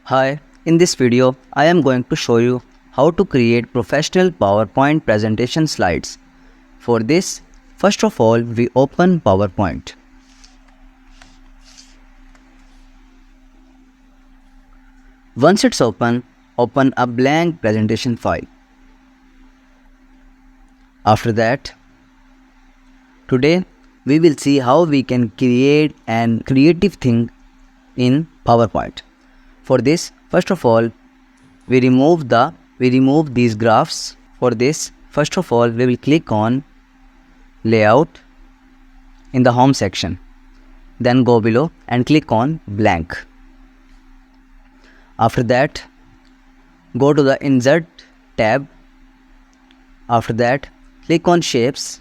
Hi, in this video, I am going to show you how to create professional PowerPoint presentation slides. For this, first of all, we open PowerPoint. Once it's open a blank presentation file. After that, today we will see how we can create an creative thing in PowerPoint. For this, first of all, we remove these graphs. For this, first of all, we will click on layout in the home section, then go below and click on blank. After that, go to the insert tab. After that, click on shapes,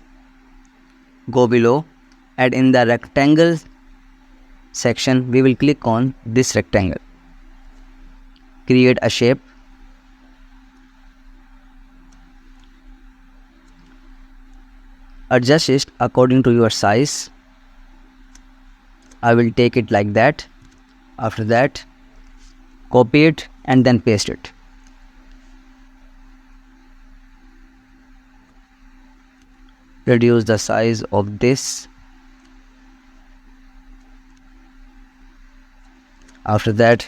go below, and in the rectangle section we will click on this rectangle. Create a shape. Adjust it according to your size. I will take it like that. After that, copy it and then paste it. Reduce the size of this. After that,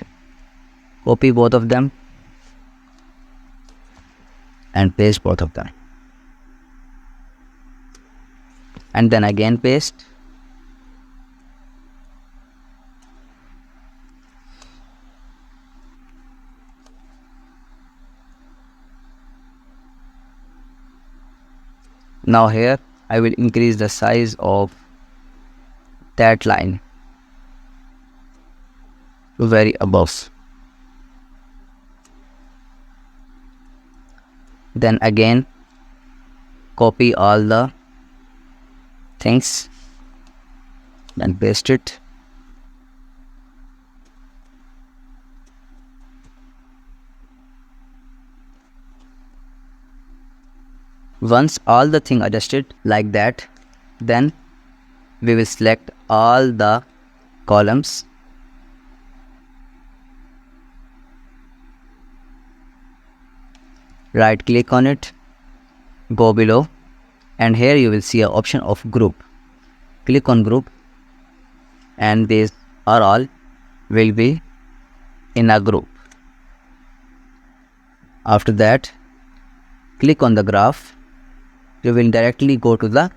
copy both of them and paste both of them. And then again paste. Now here I will increase the size of that line to very above. Then again copy all the things, then paste it. Once all the thing adjusted like that, then we will select all the columns. Right click on it, go below, and here you will see an option of group. Click on group and these are all will be in a group. After that, click on the graph. You will directly go to the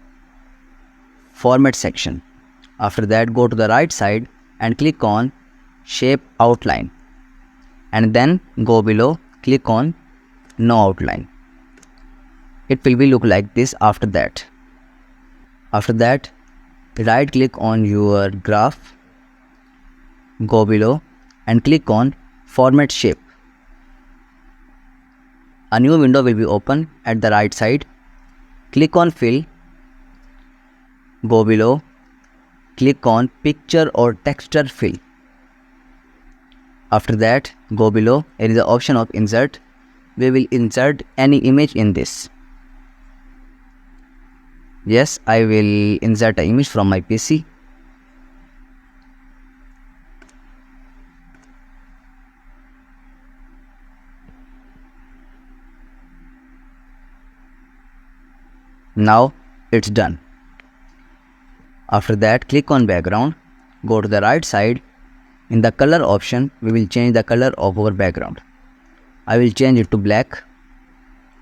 format section. After that, go to the right side and click on shape outline, and then go below, click on no outline. It will be look like this. After that, right click on your graph, go below and click on format shape. A new window will be open at the right side. Click on fill, go below, click on picture or texture fill. After that, go below, there is the option of insert. We will insert any image in this. Yes, I will insert an image from my PC. Now it's done. After that, click on background, go to the right side. In the color option, we will change the color of our background. I will change it to black.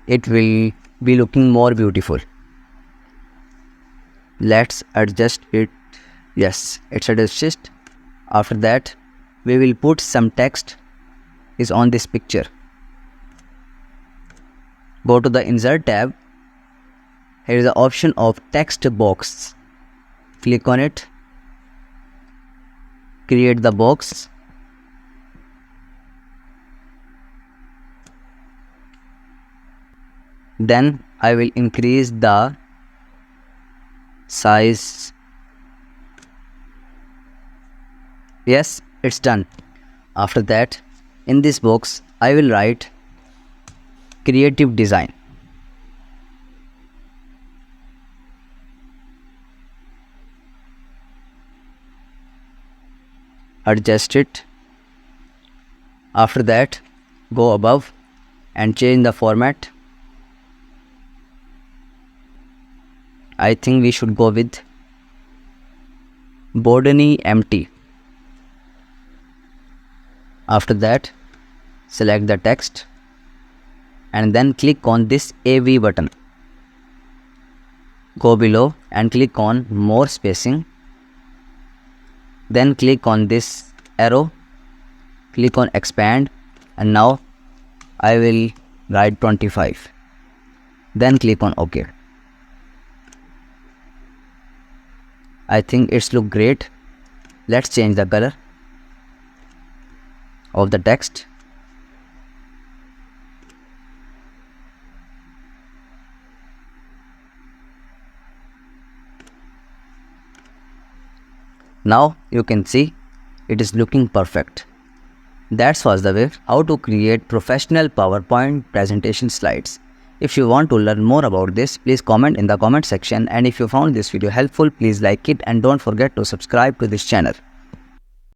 It will be looking more beautiful. Let's adjust it. Yes, it's adjusted. After that, we will put some text is on this picture. Go to the insert tab. Here is the option of text box. Click on it. Create the box. Then I will increase the size. Yes, it's done. After that, in this box, I will write creative design. Adjust it. After that, go above and change the format. I think we should go with Bordeny empty. After that, select the text and then click on this AV button. Go below and click on more spacing. Then click on this arrow, click on expand, and now I will write 25. Then click on OK. I think it's look great. Let's change the color of the text. Now you can see it is looking perfect. That was the way how to create professional PowerPoint presentation slides. If you want to learn more about this, please comment in the comment section, and if you found this video helpful, please like it and don't forget to subscribe to this channel.